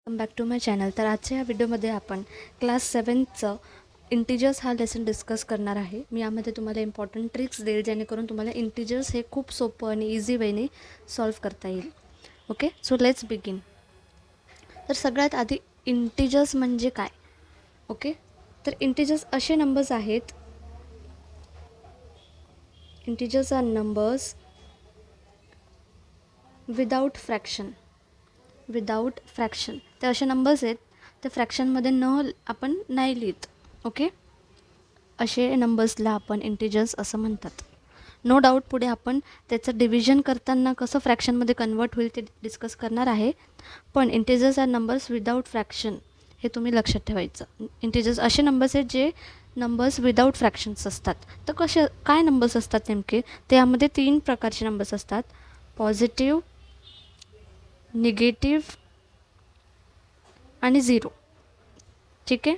Welcome back to my channel. तर आजच्या या व्हिडिओमध्ये आपण क्लास 7चं इंटिजर्स हा लेसन डिस्कस करणार आहे. मी यामध्ये तुम्हाला इम्पॉर्टंट ट्रिक्स देईल जेणेकरून तुम्हाला इंटिजर्स हे खूप सोपं आणि इझी वेने सॉल्व्ह करता येईल. Okay, so let's begin. तर सगळ्यात आधी इंटिजर्स म्हणजे काय? ओके, तर इंटिजर्स असे नंबर्स आहेत. Integers are numbers without fraction. ते असे नंबर्स आहेत ते फ्रॅक्शनमध्ये आपण नाही लिहित. ओके, असे नंबर्सला आपण इंटिजर्स असं म्हणतात. नो डाऊट पुढे आपण त्याचं डिव्हिजन करताना कसं फ्रॅक्शनमध्ये कन्वर्ट होईल ते डिस्कस करणार आहे. पण integers are numbers without fraction हे तुम्ही लक्षात ठेवायचं. इंटिजर्स असे नंबर्स आहेत जे नंबर्स विदाऊट फ्रॅक्शन्स असतात. तर काय नंबर्स असतात नेमके? त्यामध्ये 3 प्रकारचे नंबर्स असतात: पॉझिटिव्ह, निगेटिव्ह आणि 0. ठीक आहे,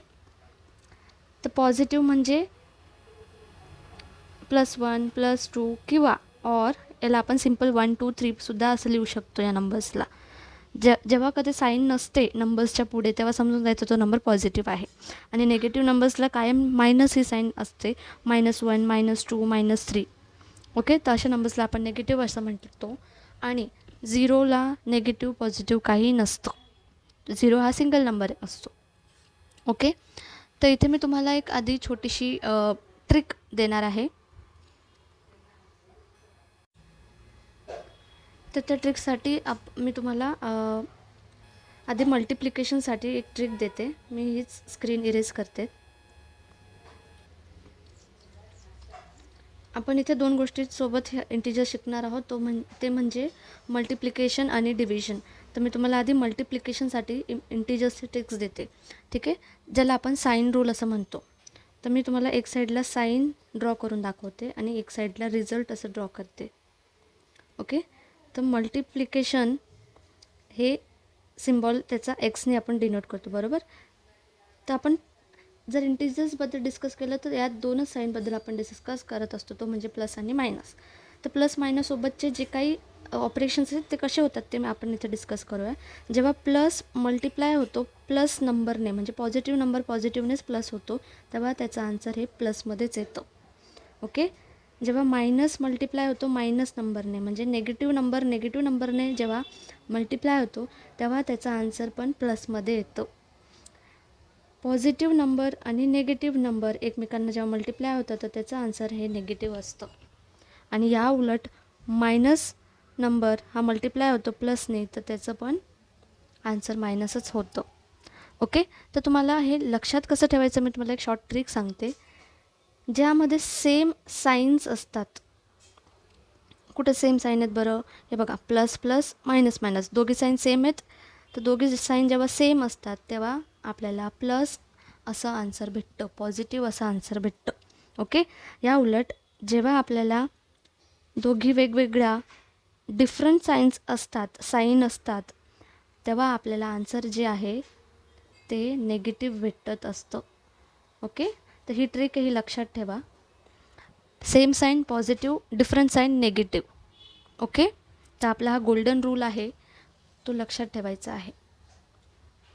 तर पॉझिटिव्ह म्हणजे +1 +2 किंवा याला आपण सिम्पल 1 2 3 सुद्धा असं लिहू शकतो या नंबर्सला. जेव्हा कधी साईन नसते नंबर्सच्या पुढे तेव्हा समजून जायचं तो नंबर पॉझिटिव्ह आहे. आणि निगेटिव्ह नंबर्सला कायम मायनस ही साईन असते, -1 -2 -3. ओके, तर अशा नंबर्सला आपण निगेटिव्ह असं म्हणतो. आणि 0ला निगेटिव्ह पॉझिटिव्ह काही नसतं. 0 हा सिंगल नंबर असतो. ओके, तर इथे मी तुम्हाला एक आधी छोटीशी ट्रिक देणार आहे. तर त्या ट्रिकसाठी मी तुम्हाला आधी मल्टिप्लिकेशनसाठी एक ट्रिक देते. मी हीच स्क्रीन इरेज करते. आपण इथे 2 गोष्टींसोबत हे इंटिजर शिकणार आहोत. ते म्हणजे मल्टिप्लिकेशन आणि डिव्हिजन. तर मी तुम्हाला आधी मल्टिप्लिकेशनसाठी इंटिजर्सची ट्रिक्स देते. ठीक आहे, ज्याला आपण साईन रूल असं म्हणतो. तर मी तुम्हाला एक साईडला साईन ड्रॉ करून दाखवते आणि एक साईडला रिझल्ट असं ड्रॉ करते. ओके, तर मल्टिप्लिकेशन हे सिम्बॉल त्याचा एक्सने आपण डिनोट करतो, बरोबर. तर आपण जर इंटिजर्सबद्दल डिस्कस केलं तर यात 2च साईनबद्दल आपण डिस्कस करत असतो, तो म्हणजे प्लस आणि मायनस. तर प्लस मायनससोबतचे जे काही ऑपरेशन्स आहेत ते कसे होतात ते आपण इथे डिस्कस करूया. जेव्हा प्लस मल्टिप्लाय होतो प्लस नंबरने, म्हणजे पॉझिटिव्ह नंबर पॉझिटिव्हनेच प्लस होतो, तेव्हा त्याचं आन्सर हे प्लसमध्येच येतं. ओके, जेव्हा मायनस मल्टिप्लाय होतो मायनस नंबरने, म्हणजे निगेटिव्ह नंबरने जेव्हा मल्टिप्लाय होतो तेव्हा त्याचा आन्सर पण प्लसमध्ये येतो. पॉझिटिव्ह नंबर आणि निगेटिव्ह नंबर एकमेकांना जेव्हा मल्टिप्लाय होतं तर त्याचं आन्सर हे निगेटिव्ह असतं. आणि या उलट मायनस नंबर हा मल्टिप्लाय होतो प्लसने तर त्याचं पण आन्सर मायनसच होतं. ओके, तर तुम्हाला हे लक्षात कसं ठेवायचं मी तुम्हाला एक शॉर्ट ट्रिक सांगते. ज्यामध्ये सेम साईन्स असतात. कुठे सेम साईन आहेत बरं? हे बघा, प्लस प्लस मायनस मायनस दोघी साईन सेम आहेत. तर दोघी साईन जेव्हा सेम असतात तेव्हा आपल्याला प्लस असं आन्सर भेटतं, पॉझिटिव्ह असं आन्सर भेटतं. ओके, या उलट जेव्हा आपल्याला दोघी वेगवेगळ्या डिफरंट साईन असतात तेव्हा आपल्याला आन्सर जे आहे ते नेगेटिव्ह भेटत असतं. ओके, तर ही ट्रिक ही लक्षात ठेवा. Same sign positive, different sign negative. Okay, तर आपला हा गोल्डन रूल आहे तो लक्षात ठेवायचा आहे.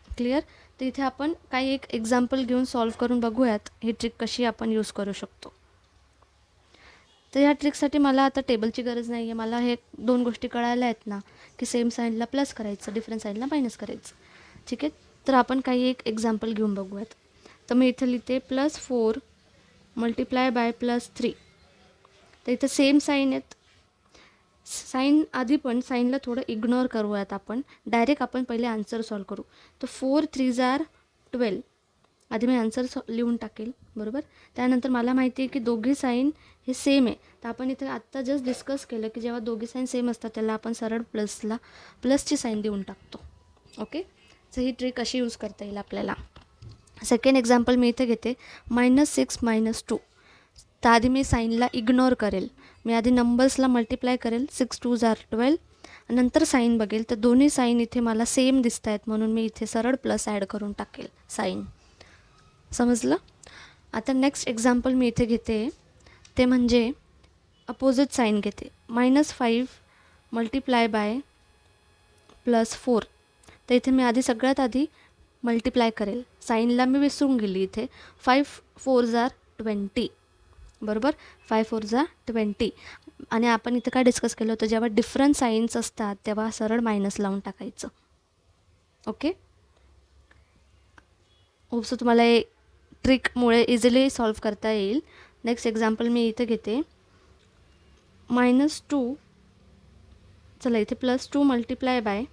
क्लिअर? तर इथे आपण काही एक एक्झाम्पल घेऊन सॉल्व्ह करून बघूयात ही ट्रिक कशी आपण यूज करू शकतो. तर ह्या ट्रिकसाठी मला आता टेबलची गरज नाही आहे. मला हे 2 गोष्टी कळायला आहेत ना, की सेम साईनला प्लस करायचं, डिफरंट साईनला मायनस करायचं. ठीक आहे, तर आपण काही एक एक्झाम्पल घेऊन बघूयात. तर मी इथं लिहिते +4 मल्टिप्लाय बाय +3. तर इथं सेम साईन आहेत. साईन आधी पण साईनला थोडं इग्नोर करूयात आपण. डायरेक्ट आपण पहिले आन्सर सॉल्व करू. तर 4 3 जार 12. आधी मी आन्सर लिहून टाकेल, बरोबर. त्यानंतर मला माहिती आहे की दोघी साईन हे सेम आहे. तर आपण इथे आत्ता जस्ट डिस्कस केलं की जेव्हा दोघी साईन सेम असतात त्याला आपण सरळ प्लसची साईन देऊन टाकतो. ओके, तर ही ट्रिक अशी यूज करता येईल आपल्याला. सेकंड एक्झाम्पल मी इथे घेते -6 -2. तर आधी मी साईनला इग्नोर करेल. मी आधी नंबर्सला मल्टिप्लाय करेल. 6 2 जार 12. नंतर साईन बघेल तर दोन्ही साईन इथे मला सेम दिसत आहेत म्हणून मी इथे सरळ प्लस ॲड करून टाकेल साईन. समजलं? आता नेक्स्ट एक्झाम्पल मी इथे घेते ते म्हणजे अपोजिट साईन घेते. -5 मल्टिप्लाय बाय +4. तर इथे मी सगळ्यात आधी मल्टिप्लाय करेल. साईनला मी विसरून गेली इथे. 5 4 आर 20, बरोबर. 5 4 आर 20. आणि आपण इथं काय डिस्कस केलं होतं, जेव्हा डिफरंट साईन्स असतात तेव्हा सरळ मायनस लावून टाकायचं. ओके. होप्स तुम्हाला हे ट्रिकमुळे इझिली सॉल्व करता येईल. नेक्स्ट एक्झाम्पल मी इथे घेते. -2, चला इथे +2 मल्टिप्लाय बाय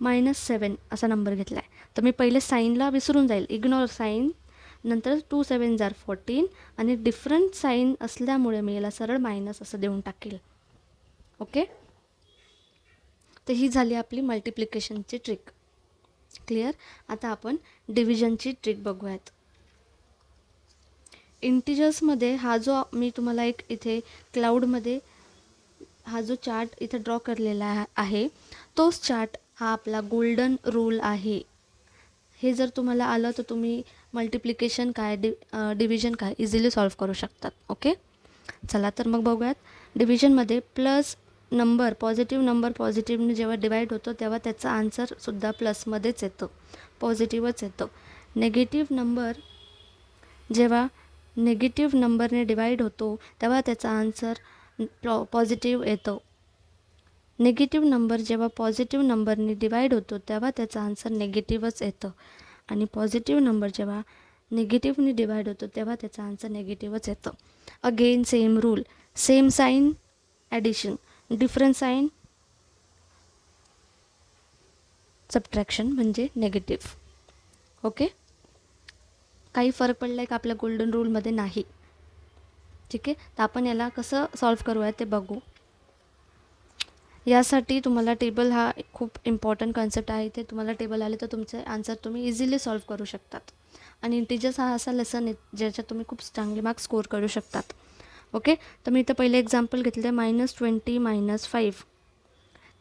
-7 असा नंबर घेतला आहे. तर मी पहिले साईनला विसरून जाईल, इग्नोर साईन. नंतर 2 7 आर 14 आणि डिफरंट साईन असल्यामुळे मी याला सरळ मायनस असं देऊन टाकेल. ओके. तर ही झाली आपली मल्टिप्लिकेशनची ट्रिक. क्लिअर. आता आपण डिव्हिजनची ट्रिक बघूयात. इंटिजर्समध्ये हा जो मी तुम्हाला एक इथे क्लाउडमध्ये हा जो चार्ट इथे ड्रॉ करलेला आहे, तोच चार्ट हा आपला गोल्डन रूल आहे. हे जर तुम्हाला आलं तर तुम्ही मल्टिप्लिकेशन काय डिव्हिजन काय इझिली सॉल्व करू शकतात. ओके. चला तर मग बघूयात. डिव्हिजनमध्ये प्लस नंबर, पॉझिटिव्ह नंबर पॉझिटिव्हने जेव्हा डिवाईड होतो तेव्हा त्याचा आन्सरसुद्धा प्लसमध्येच येतं, पॉझिटिव्हच येतं. नेगेटिव्ह नंबर जेव्हा नेगेटिव्ह नंबरने डिवाईड होतो तेव्हा त्याचा आन्सर पॉझिटिव्ह येतो. नेगेटिव्ह नंबर जेव्हा पॉझिटिव्ह नंबरने डिवाईड होतो तेव्हा त्याचा आन्सर नेगेटिव्हच येतं. आणि पॉझिटिव्ह नंबर जेव्हा निगेटिव्हने डिवाईड होतो तेव्हा त्याचा आन्सर नेगेटिव्हच येतं. Again same rule, same sign addition, different sign subtraction म्हणजे नेगेटिव्ह. ओके. काही फरक पडला आहे का आपल्या गोल्डन रूलमध्ये? नाही. ठीक आहे. तर आपण याला कसं सॉल्व करूया ते बघू. यासाठी तुम्हाला टेबल हा खूप इम्पॉर्टंट कन्सेप्ट आहे. ते तुम्हाला टेबल आले तर तुमचे आन्सर तुम्ही इझिली सॉल्व करू शकतात. आणि इंटिजर्स हा असा लेसन आहे ज्याच्यात तुम्ही खूप चांगले मार्क्स स्कोर करू शकतात. ओके. तर मी इथं पहिले एक्झाम्पल घेतलं आहे -20 -5.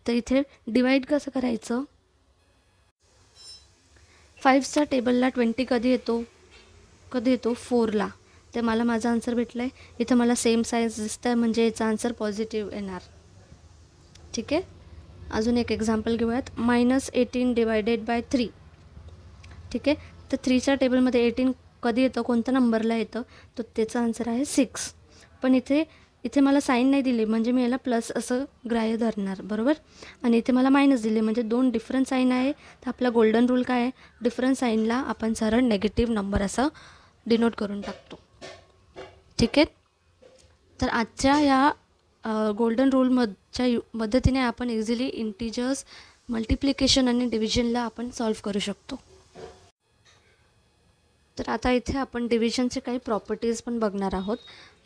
तर इथे डिवाईड कसं करायचं? 5च्या टेबलला 20 कधी येतो? 4ला. तर मला माझा आन्सर भेटला आहे. इथं मला सेम साईज दिसतं आहे म्हणजे याचा आन्सर पॉझिटिव्ह येणार. ठीक आहे. अजून एक एक्झाम्पल घेऊयात. -18 डिवायडेड बाय 3. ठीक आहे. तर 3च्या टेबलमध्ये 18 कधी येतं, कोणत्या नंबरला येतं? तर त्याचा आन्सर आहे 6. पण इथे मला साईन नाही दिली म्हणजे मी याला प्लस असं ग्राह्य धरणार, बरोबर. आणि इथे मला मायनस दिले म्हणजे 2 डिफरंट साईन आहे. तर आपला गोल्डन रूल काय आहे? डिफरंट साईनला आपण सरळ नेगेटिव्ह नंबर असं डिनोट करून टाकतो. ठीक आहे. तर आजच्या या गोल्डन रूलच्या मदतीने आपण इझिली इंटिजर्स, मल्टिप्लिकेशन आणि डिव्हिजनला आपण सॉल्व करू शकतो. तर आता इथे आपण डिव्हिजनचे काही प्रॉपर्टीज पण बघणार आहोत.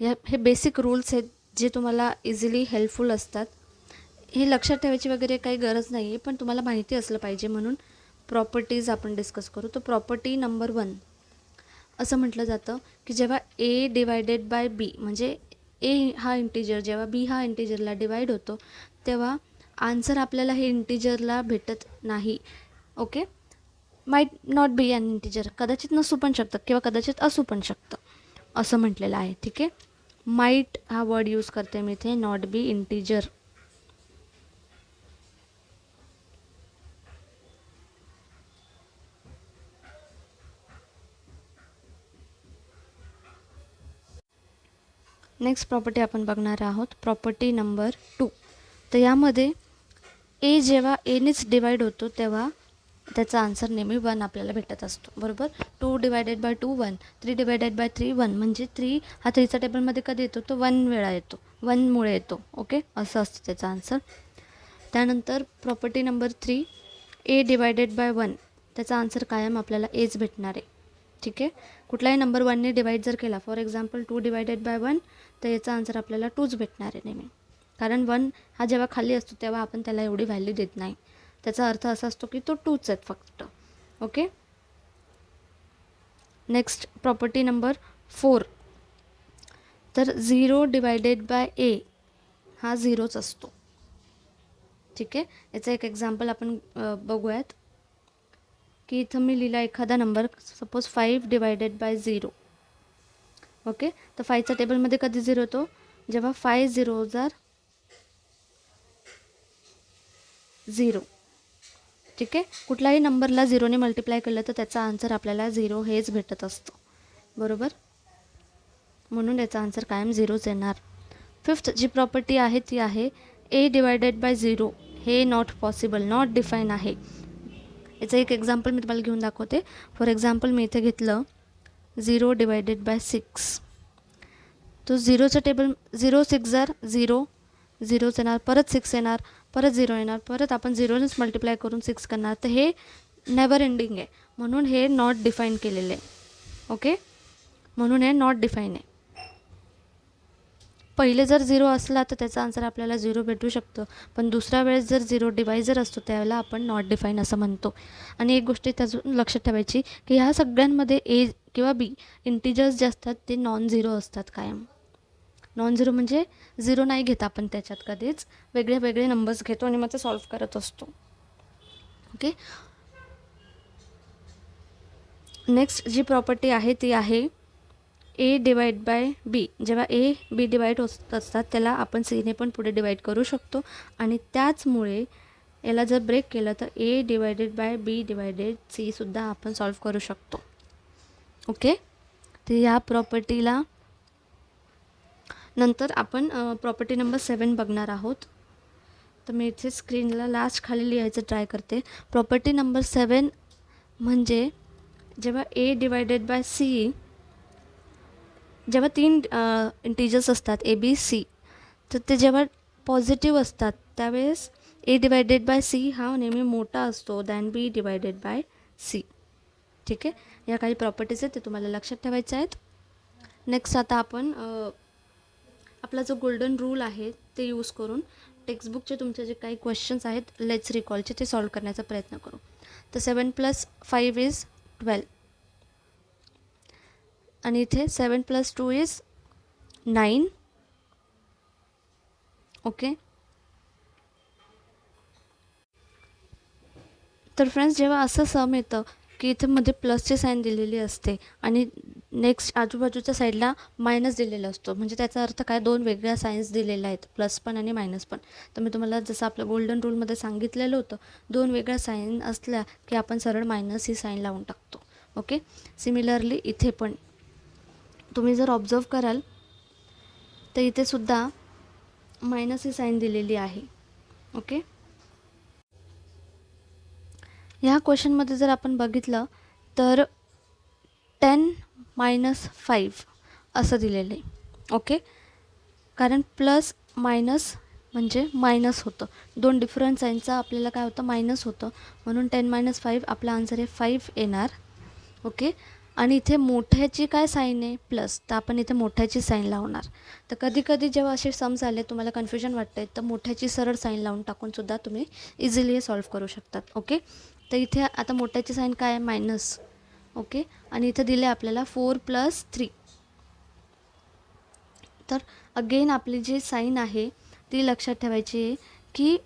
हे बेसिक रूल्स आहेत जे तुम्हाला इझिली हेल्पफुल असतात. हे लक्षात ठेवायची वगैरे काही गरज नाही आहे, पण तुम्हाला माहिती असलं पाहिजे म्हणून प्रॉपर्टीज आपण डिस्कस करू. तर प्रॉपर्टी नंबर 1 असं म्हटलं जातं की जेव्हा ए डिवायडेड बाय बी म्हणजे ए हा इंटिजर जेव्हा बी हा इंटिजरला डिवाईड होतो तेव्हा आन्सर आपल्याला हे इंटिजरला भेटत नाही. Okay. Might not be an integer, कदाचित नसू पण शकतं किंवा कदाचित असू पण शकतं असं म्हटलेलं आहे. ठीक आहे. माईट हा वर्ड यूज करते मी इथे, not be integer. Next property आपण बघणार आहोत, प्रॉपर्टी नंबर 2. तर यामध्ये ए जेव्हा एनेच डिवाईड होतो तेव्हा त्याचा आन्सर नेहमी 1 आपल्याला भेटत असतो, बरोबर. 2 डिवायडेड बाय 2 1, 3 डिवायडेड बाय 3 1 म्हणजे 3 हा 3च्या टेबलमध्ये कधी येतो? तो 1 वेळा येतो, 1मुळे येतो. ओके. असं असतं त्याचा आन्सर. त्यानंतर प्रॉपर्टी नंबर 3, ए डिवायडेड बाय 1, त्याचा आन्सर कायम आपल्याला एच भेटणार आहे. ठीक आहे. कुठलाही नंबर 1ने डिवाईड जर केला, फॉर एक्झाम्पल 2 डिवायडेड बाय 1, तर याचा आन्सर आपल्याला 2च भेटणार आहे नेहमी. कारण 1 हा जेव्हा खाली असतो तेव्हा आपण त्याला एवढी व्हॅल्यू देत नाही. त्याचा अर्थ असा असतो की तो 2च आहेत फक्त. ओके. Next property number 4. तर 0 डिवायडेड बाय ए हा 0च असतो. ठीक आहे. याचं एक एक्झाम्पल आपण बघूयात की इथं मी लिहिला एखादा number, suppose 5 divided by 0. Okay. तर 5च्या टेबलमध्ये कधी 0 होतो? जेव्हा 5 0 आर 0. ठीक आहे. कुठल्याही नंबरला 0ने मल्टिप्लाय केलं तर त्याचा आन्सर आपल्याला 0 हेच भेटत असतं, बरोबर. म्हणून याचा आन्सर कायम 0च येणार. फिफ्थ जी प्रॉपर्टी आहे ती आहे a डिवायडेड बाय 0 हे नॉट पॉसिबल, नॉट डिफाईन आहे. याचं एक एक्झाम्पल मी तुम्हाला घेऊन दाखवते. फॉर एक्झाम्पल मी इथे घेतलं 0 डिवायडेड बाय 6. तो 0चं टेबल 0 6 जार 0 0च येणार, परत 6 येणार, परत 0 येणार, परत आपण 0नेच मल्टिप्लाय करून 6 करणार. तर हे नेवर एंडिंग आहे, म्हणून हे नॉट डिफाईन केलेलं आहे. ओके, म्हणून हे नॉट डिफाईन आहे. पहिले जर 0 असला तर त्याचा आन्सर आपल्याला 0 भेटू शकतो, पण दुसऱ्या वेळेस जर 0 डिवायझर असतो त्यावेळेला आपण नॉट डिफाईन असं म्हणतो. आणि एक गोष्ट त्यातून लक्षात ठेवायची की ह्या सगळ्यांमध्ये ए किंवा बी इंटिजर्स जे असतात ते नॉन झिरो असतात कायम. नॉन झिरो म्हणजे 0 नाही घेत आपण त्याच्यात कधीच, वेगळे वेगळे नंबर्स घेतो आणि मग ते सॉल्व करत असतो. ओके, नेक्स्ट जी प्रॉपर्टी आहे ती आहे ए डिवाइड बाय बी. जेव्हा ए बी डिवाईड होत असतात त्याला आपण सीने पण पुढे डिवाईड करू शकतो, आणि त्याचमुळे याला जर ब्रेक केलं तर a divided by b divided c सुद्धा आपण सॉल्व करू शकतो. ओके, तर ह्या प्रॉपर्टीला नंतर आपण प्रॉपर्टी नंबर 7 बघणार आहोत. तर मी इथे स्क्रीनला लास्ट खाली लिहायचं ट्राय करते. प्रॉपर्टी नंबर 7 म्हणजे जेव्हा ए डिवायडेड बाय सी, जेव्हा 3 इंटिजर्स असतात ए बी सी, तर ते जेव्हा पॉझिटिव्ह असतात त्यावेळेस ए डिवायडेड बाय सी हा नेहमी मोठा असतो than B divided by C. ठीक आहे, या काही प्रॉपर्टीज आहेत ते तुम्हाला लक्षात ठेवायच्या आहेत. नेक्स्ट आता आपण आपला जो गोल्डन रूल आहे ते यूज करून टेक्स्टबुकचे तुमचे जे काही क्वेश्चन्स आहेत लेट्स रिकॉलचे ते सॉल्व करण्याचा प्रयत्न करू. तर 7 + 5 इज 12, आणि इथे 7 + 2 इज 9. ओके, तर फ्रेंड्स जेव्हा असं सम येतं की इथे मध्ये प्लसची साईन दिलेली असते आणि नेक्स्ट आजूबाजूच्या साईडला मायनस दिलेला असतो, म्हणजे त्याचा अर्थ काय, 2 वेगळ्या साईन्स दिलेल्या आहेत, प्लस पण आणि मायनस पण. तर मी तुम्हाला जसं आपलं गोल्डन रूलमध्ये सांगितलेलं होतं, 2 वेगळ्या साईन असल्या की आपण सरळ मायनस ही साईन लावून टाकतो. ओके, सिमिलरली इथे पण तुम्ही जर ऑब्झर्व कराल तर इथे सुद्धा मायनस ही साईन दिलेली आहे. ओके, ह्या क्वेश्चनमध्ये जर आपण बघितलं तर 10 - 5 असं दिलेलं आहे. ओके, कारण प्लस मायनस म्हणजे मायनस होतं, 2 डिफरंट साईनचा आपल्याला काय होतं, मायनस होतं, म्हणून 10 - 5 आपला आन्सर आहे 5 येणार. ओके, आणि इथे मोठ्याची काय साईन आहे, प्लस, तर आपण इथे मोठ्याची साईन लावणार. तर कधी कधी जेव्हा असे सम्स आले तुम्हाला कन्फ्युजन वाटते तर मोठ्याची सरळ साईन लावून टाकूनसुद्धा तुम्ही इझिली हे सॉल्व करू शकतात. ओके, तर इथे आता मोठ्याची साईन काय आहे, मायनस. ओके, आणि इथे दिले आपल्याला 4 + 3. तर अगेन आपली जी साईन आहे ती लक्षात ठेवायची आहे की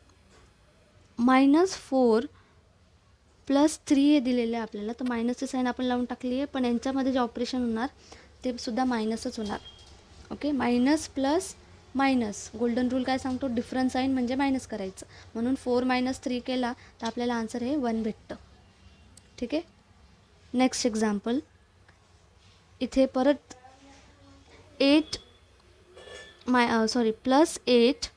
-4 + 3 हे दिलेलं आहे आपल्याला, तर मायनसची साईन आपण लावून टाकली आहे, पण यांच्यामध्ये जे ऑपरेशन होणार ते सुद्धा मायनसच होणार. Okay, minus plus minus, golden rule काय सांगतो, डिफरंट साईन म्हणजे मायनस करायचं, म्हणून 4 - 3 केला तर आपल्याला आन्सर हे 1 भेटतं. ठीक आहे, नेक्स्ट एक्झाम्पल, इथे परत 8 +8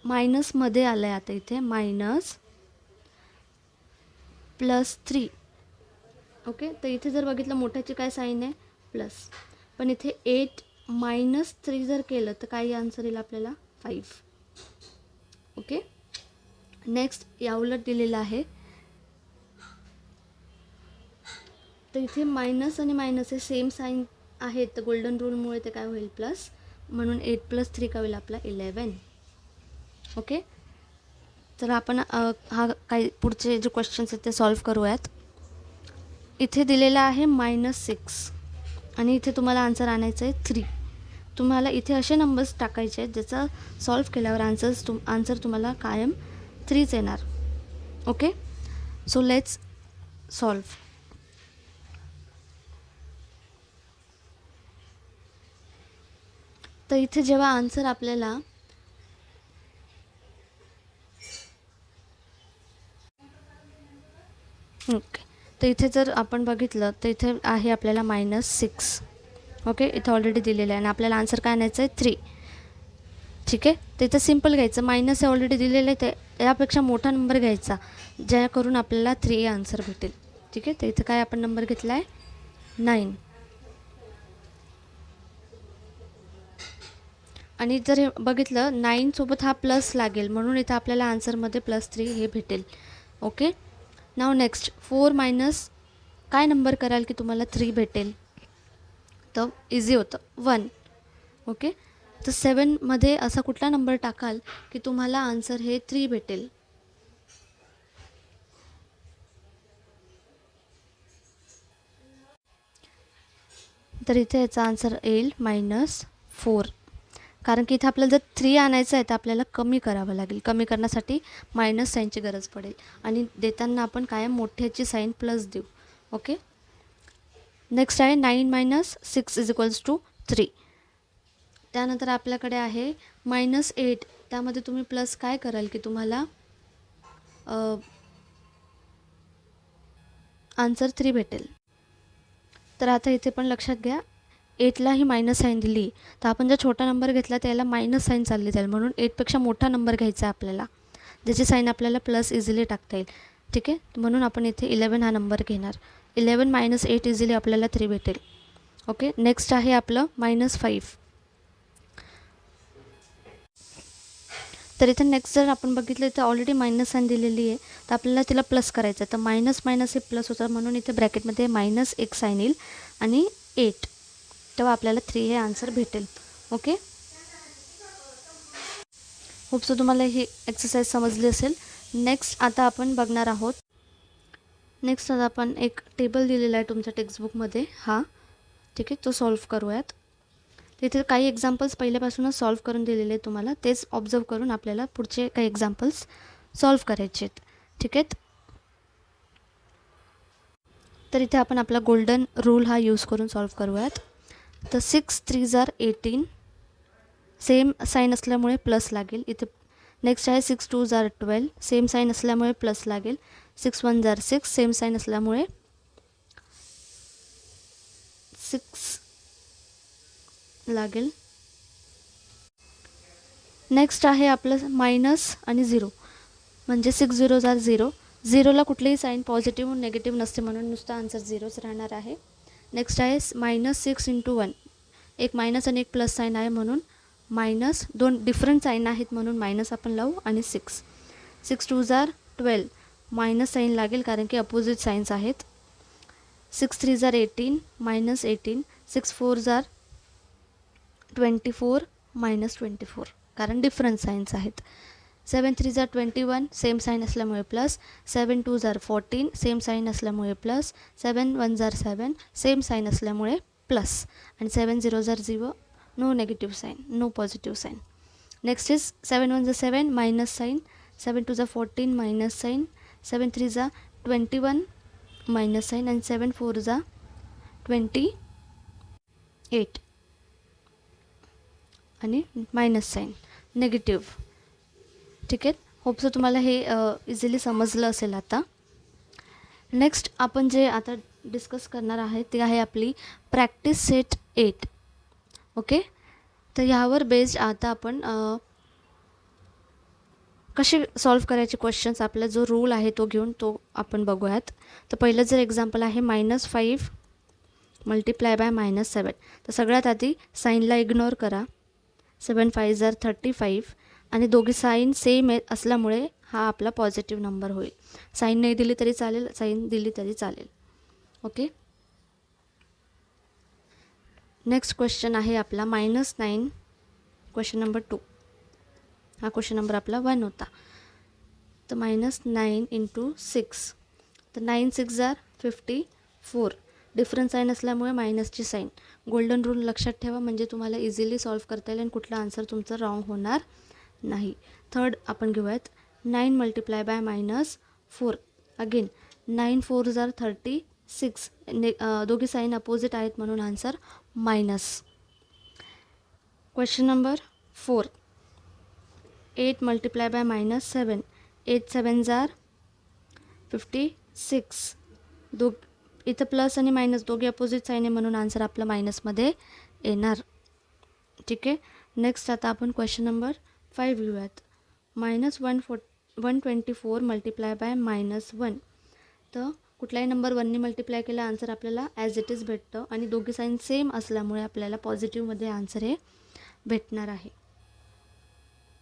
मायनसमध्ये आलं आहे, आता इथे मायनस +3. ओके, तर इथे जर बघितलं मोठ्याची काय साईन आहे, प्लस, पण इथे 8 - 3 जर केलं तर काय आन्सर येईल आपल्याला, 5. ओके, नेक्स्ट या उलट दिलेलं आहे, तर इथे मायनस आणि मायनस हे सेम साईन आहेत, तर गोल्डन रूलमुळे ते काय होईल, प्लस, म्हणून 8 + 3 काय होईल आपला 11. ओके, तर आपण हा काही पुढचे जे क्वेश्चन्स आहेत ते सॉल्व करूयात. इथे दिलेलं आहे -6 आणि इथे तुम्हाला आन्सर आणायचं आहे 3. तुम्हाला इथे असे नंबर्स टाकायचे आहेत ज्याचा सॉल्व केल्यावर आन्सर तुम्हाला कायम 3च येणार. Okay, so let's solve. तर इथे जेव्हा आन्सर आपल्याला ओके. तर इथे जर आपण बघितलं तर इथे आहे आपल्याला -6. ओके, इथं ऑलरेडी दिलेलं आहे आणि आपल्याला आन्सर काय आणायचं आहे 3. ठीक आहे. तर इथं सिम्पल घ्यायचं, मायनस हे ऑलरेडी दिलेलं आहे ते यापेक्षा मोठा नंबर घ्यायचा जेणेकरून आपल्याला 3 हे आन्सर भेटेल. ठीक आहे. तर इथं काय आपण नंबर घेतला आहे 9. आणि जर हे बघितलं 9 सोबत हा प्लस लागेल म्हणून इथं आपल्याला आन्सरमध्ये +3 हे भेटेल. ओके. नाव नेक्स्ट 4 मायनस काय नंबर कराल की तुम्हाला 3 भेटेल? तर इझी होतं 1. ओके. तर 7मध्ये असा कुठला नंबर टाकाल की तुम्हाला आन्सर हे 3 भेटेल? तर इथे याचा आन्सर येईल -4. कारण की इथे आपल्याला जर 3 आणायचं आहे तर आपल्याला कमी करावं लागेल. कमी करण्यासाठी मायनस साईनची गरज पडेल आणि देताना आपण कायम मोठ्याची साईन प्लस देऊ. ओके. नेक्स्ट आहे 9 - 6 = 3. त्यानंतर आपल्याकडे आहे -8. त्यामध्ये तुम्ही प्लस काय कराल की तुम्हाला आन्सर 3 भेटेल. तर आता इथे पण लक्षात घ्या 8लाही मायनस साईन दिली तर आपण जर छोटा नंबर घेतला त्याला मायनस साईन चालली जाईल म्हणून 8पेक्षा मोठा नंबर घ्यायचा आहे आपल्याला ज्याची साईन आपल्याला प्लस इझिली टाकता येईल. ठीक आहे. म्हणून आपण इथे 11 हा नंबर घेणार. 11 - 8 इझिली आपल्याला 3 भेटेल. ओके. नेक्स्ट आहे आपलं -5. तर इथे नेक्स्ट जर आपण बघितलं तर ऑलरेडी मायनस साईन दिलेली आहे तर आपल्याला तिला प्लस करायचं आहे. तर मायनस हे प्लस होतं म्हणून इथे ब्रॅकेटमध्ये -1 साईन येईल आणि 8 तेव्हा आपल्याला 3 हे आन्सर भेटेल. ओके. होप सो तुम्हाला ही एक्सरसाइज समजली असेल. नेक्स्ट आता आपण बघणार आहोत. नेक्स्ट आता आपण एक टेबल दिलेला आहे तुमच्या टेक्स्टबुकमध्ये ठीक आहे. तो सॉल्व्ह करूयात. तिथे काही एक्झाम्पल्स पहिल्यापासूनच सॉल्व्ह करून दिलेले आहेत तुम्हाला तेच ऑब्झर्व करून आपल्याला पुढचे काही एक्झाम्पल्स सॉल्व्ह करायचे आहेत. ठीक आहेत. तर इथे आपण आपला गोल्डन रूल यूज करून सॉल्व्ह करूयात. तर 6 3 = 18 सेम साईन असल्यामुळे प्लस लागेल. इथे नेक्स्ट आहे 6 2 = 12 सेम साईन असल्यामुळे प्लस लागेल. 6 1 = 6 सेम साईन असल्यामुळे 6 लागेल. नेक्स्ट आहे आपलं मायनस आणि 0 म्हणजे 6 0 = 0. 0ला कुठलीही साईन पॉझिटिव्ह निगेटिव्ह नसते म्हणून नुसतं आन्सर 0च राहणार आहे. नेक्स्ट आहे -6 × 1 एक मायनस आणि एक प्लस साईन आहे म्हणून मायनस. 2 डिफरंट साईन आहेत म्हणून मायनस आपण लावू आणि 6 2 = 12 मायनस साईन लागेल कारण की अपोजिट साईन्स आहेत. 6 3 = 18 -18 6 4 = 24 -24 कारण डिफरंट साईन्स आहेत. 7 3 = 21 सेम साईन असल्यामुळे प्लस. 7 2 = 14 सेम साईन असल्यामुळे प्लस. 7 1 = 7 सेम साईन असल्यामुळे प्लस आणि 7 0 = 0 no negative sign no positive sign. Next is 7 1 = 7 minus sign. 7 2 = 14 minus sign. 7 3 = 21 minus sign आणि 7 4 = 28 आणि मायनस साईन नेगेटिव्ह. ठीक आहे. होप सो तुम्हाला हे इझिली समजलं असेल. आता नेक्स्ट आपण जे आता डिस्कस करणार आहे ते आहे आपली प्रॅक्टिस सेट 8. ओके. तर ह्यावर बेस्ड आता आपण कसे सॉल्व्ह करायचे क्वेश्चन्स आपला जो रूल आहे तो घेऊन तो आपण बघूयात. तर पहिलं जर एक्झाम्पल आहे -5 × -7. तर सगळ्यात आधी साईनला इग्नोर करा. 7 5 = 35 आणि दोघी साईन सेम असल्यामुळे हा आपला पॉझिटिव्ह नंबर होईल. साईन नाही दिली तरी चालेल साईन दिली तरी चालेल. ओके. नेक्स्ट क्वेश्चन आहे आपला -9 क्वेश्चन नंबर 2. हा क्वेश्चन नंबर आपला 1 होता. तर -9 × 6 तर 9 6 = 54 डिफरंट साईन असल्यामुळे मायनसची साईन. गोल्डन रूल लक्षात ठेवा म्हणजे तुम्हाला इझिली सॉल्व्ह करता येईल आणि कुठला आन्सर तुमचं रॉंग होणार नाही. थर्ड आपण घेऊयात 9 × -4 अगेन 9 4 = 36 दोघी साईन अपोजिट आहेत म्हणून आन्सर मायनस. Question number 4 8 × -7 8 7 = 56. इथं प्लस आणि मायनस दोघे अपोजिट साईन आहे म्हणून आन्सर आपला मायनसमध्ये येणार. ठीक आहे. नेक्स्ट आता आपण क्वेश्चन नंबर 5 घेऊयात. -124 मल्टिप्लाय बाय -1. तर कुठलाही नंबर 1ने मल्टिप्लाय केला आन्सर आपल्याला ॲज इट इज भेटतं आणि दोघे साईन सेम असल्यामुळे आपल्याला पॉझिटिव्हमध्ये आन्सर हे भेटणार आहे.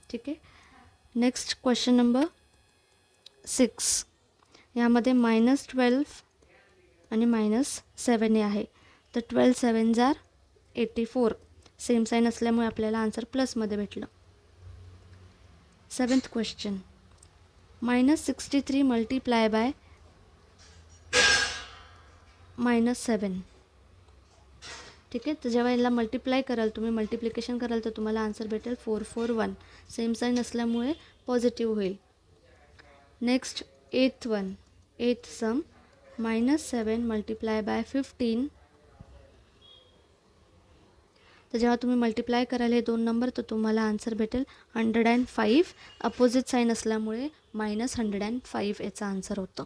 ठीक आहे. Next question number 6. यामध्ये -12 आणि -7 आहे. तर 12 7 जार 84. सेम साईन असल्यामुळे आपल्याला आन्सर प्लसमध्ये भेटलं. 7th question. -63 multiply by -7. ठीक आहे. तर जेव्हा याला मल्टिप्लाय कराल तुम्ही मल्टिप्लिकेशन कराल तर तुम्हाला आन्सर भेटेल 441. सेम साईन असल्यामुळे पॉझिटिव्ह होईल. Next 8th sum. -7 multiply by 15. तर जेव्हा तुम्ही मल्टिप्लाय कराल हे दोन नंबर तर तुम्हाला आन्सर भेटेल 105. अपोजिट साईन असल्यामुळे -105 याचा आन्सर होतं.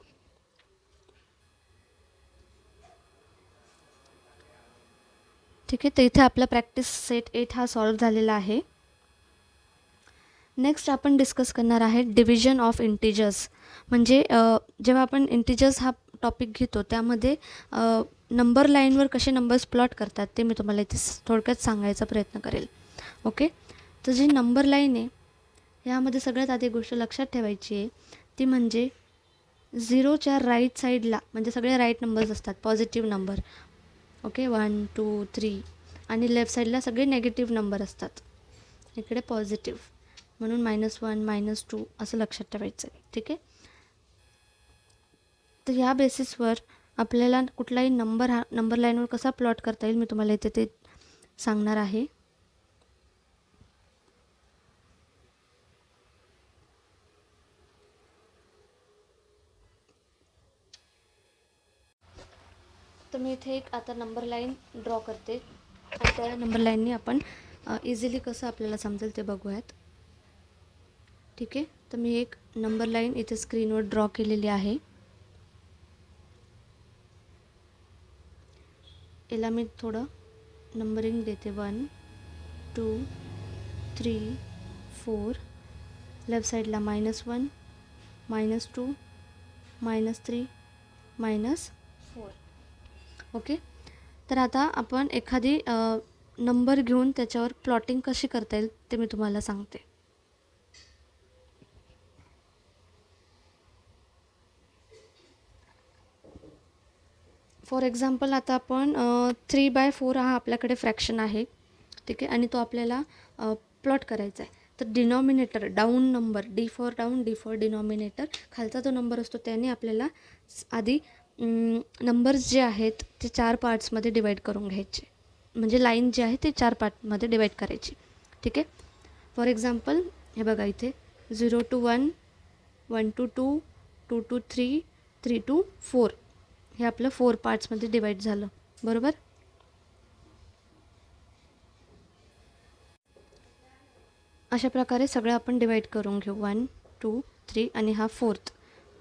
ठीक आहे. तर इथे आपला प्रॅक्टिस सेट 8 हा सॉल्व झालेला आहे. नेक्स्ट आपण डिस्कस करणार आहे डिव्हिजन ऑफ इंटिजर्स. म्हणजे जेव्हा आपण इंटिजर्स हा टॉपिक घेतो त्यामध्ये नंबर लाईनवर कसे नंबर्स प्लॉट करतात ते मी तुम्हाला इथे थोडक्यात सांगायचा प्रयत्न करेल. ओके. तर जी नंबर लाईन आहे ह्यामध्ये सगळ्यात आधी गोष्ट लक्षात ठेवायची आहे ती म्हणजे 0च्या राईट साईडला म्हणजे सगळे राईट नंबर्स असतात पॉझिटिव्ह नंबर. ओके. 1 2 3 आणि लेफ्ट साईडला सगळे नेगेटिव्ह नंबर असतात. इकडे पॉझिटिव्ह म्हणून -1 -2 असं लक्षात ठेवायचं आहे. ठीक आहे. तर ह्या बेसिसवर आपल्याला कुठलाही नंबर लाईनवर कसा प्लॉट करता येईल मी तुम्हाला इथे ते सांगणार आहे. तर मी इथे एक आता नंबर लाईन ड्रॉ करते आणि त्या नंबर लाईनने आपण इझिली कसं आपल्याला समजेल ते बघूयात. ठीक आहे. तर मी एक नंबर लाईन इथे स्क्रीनवर ड्रॉ केलेली आहे. याला मी थोडं नंबरिंग देते. 1 2 3 4. लेफ्ट साईडला -1 -2 -3 -4. ओके. तर आता आपण एखादी नंबर घेऊन त्याच्यावर प्लॉटिंग कशी करता येईल ते मी तुम्हाला सांगते. फॉर एक्झाम्पल आता आपण 3/4 हा आपल्याकडे फ्रॅक्शन आहे. ठीक आहे. आणि तो आपल्याला प्लॉट करायचा आहे. तर denominator down number D for down D for denominator खालचा जो नंबर असतो त्याने आपल्याला आधी नंबर्स जे आहेत ते 4 पार्ट्समध्ये डिवाईड करून घ्यायचे. म्हणजे लाईन जी आहे ते 4 पार्टमध्ये डिवाईड करायची. ठीक आहे. फॉर एक्झाम्पल हे बघा इथे 0 to 1 1 to 2 2 to 3 3 to 4 हे आपलं 4 पार्ट्समध्ये डिवाईड झालं. बरोबर. अशा प्रकारे सगळं आपण डिवाईड करून घेऊ. 1 2 3 आणि हा 4th.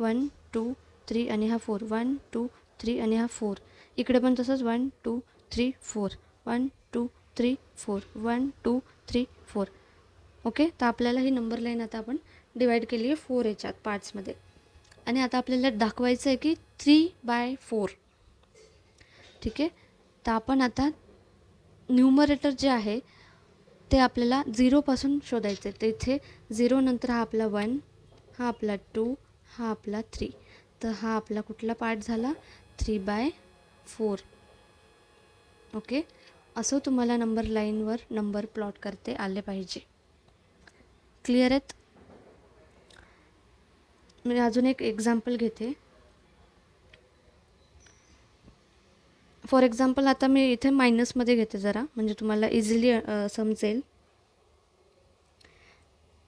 1 2 3 आणि हा 4. 1 2 3 आणि हा 4. इकडे पण तसंच 1 2 3 4. 1 2 3 4. 1 2 3 4. ओके. तर आपल्याला ही नंबर लाईन आता आपण डिवाईड केली आहे 4 याच्यात पार्ट्समध्ये. आणि आता आपल्याला दाखवायचं आहे की 3/4. ठीक आहे. तर आपण आता न्यूमरेटर जे आहे ते आपल्याला 0पासून शोधायचं आहे. तर इथे 0 नंतर हा आपला 1 हा आपला 2 हा आपला 3. तर हा आपला कुठला पार्ट झाला 3/4. ओके. असं तुम्हाला नंबर लाईनवर नंबर प्लॉट करते आले पाहिजे. क्लिअर आहेत. मी अजून एक एक्झाम्पल घेते. फॉर एक्झाम्पल आता मी इथे मायनसमध्ये घेते जरा म्हणजे तुम्हाला इझिली समजेल.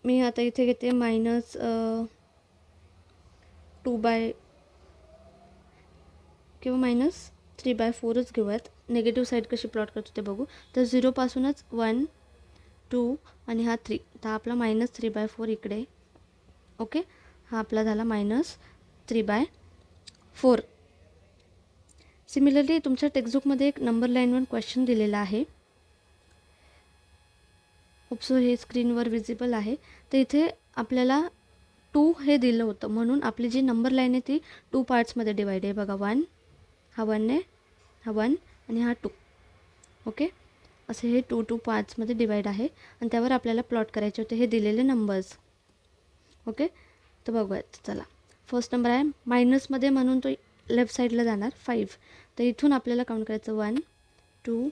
मी आता इथे घेते -2 किंवा -3/4च घेऊयात. नेगेटिव्ह साईड कशी प्लॉट करतो ते बघू. तर 0पासूनच 1 2 आणि हा 3. तर आपला -3/4 इकडे. ओके. हा आपला झाला -3/4. 4. सिमिलरली तुमच्या टेक्स्टबुकमध्ये एक नंबर लाईनवर क्वेश्चन दिलेला आहे. होप्सो हे स्क्रीनवर विजिबल आहे. तर इथे आपल्याला 2 हे दिलं होतं, म्हणून आपली जी नंबर लाईन आहे ती 2 पार्ट्समध्ये डिवाइड आहे. बघा 1, हा 1 आहे, हा 1 आणि हा 2. ओके, असे हे 2 पार्ट्समध्ये डिवाइड आहे आणि त्यावर आपल्याला प्लॉट करायचे होते हे दिलेले नंबर्स. ओके, तर बघूयात. चला, फर्स्ट नंबर आहे मायनसमध्ये म्हणून तो लेफ्ट साईडला जाणार 5. तर इथून आपल्याला काउंट करायचं 1, 2,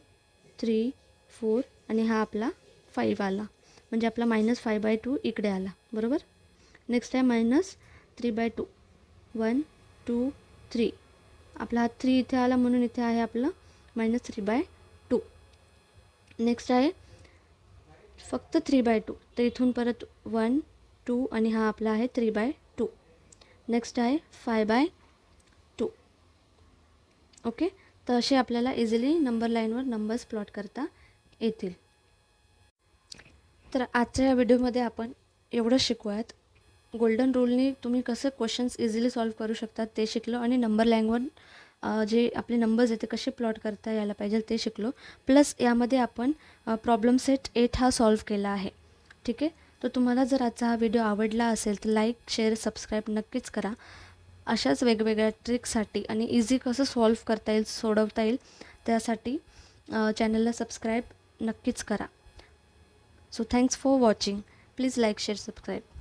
3, 4 आणि हा आपला 5 आला, म्हणजे आपला -5/2 इकडे आला. बरोबर. नेक्स्ट आहे -3/2. 1, 2, 3. आपला हा 3 इथे आला, म्हणून इथे आहे आपलं -3/2. नेक्स्ट आहे फक्त 3/2. तर इथून परत 1, 2 आणि हा आपला आहे 3/2. नेक्स्ट आहे 5/2. ओके, तर असे आपल्याला इझिली नंबर लाईनवर नंबर्स प्लॉट करता येतील. तर आजच्या या व्हिडिओमध्ये आपण एवढं शिकूयात. गोल्डन रूलनी तुम्ही कसं क्वेश्चन्स इझिली सॉल्व्ह करू शकतात ते शिकलो, आणि नंबर लाईनवर जे आपले नंबर्स आहेत ते कसे प्लॉट करता यायला पाहिजे ते शिकलो. प्लस यामध्ये आपण प्रॉब्लेम सेट 8 हा सॉल्व्ह केला आहे. ठीक आहे, तर तुम्हाला जर आजचा हा व्हिडिओ आवडला असेल तर लाईक, शेअर, सबस्क्राईब नक्कीच करा. अशाच वेगवेगळ्या ट्रिक्ससाठी आणि इझी कसं सॉल्व्ह करता येईल, सोडवता येईल त्यासाठी चॅनलला सबस्क्राईब नक्कीच करा. So thanks for watching. Please like, share, subscribe.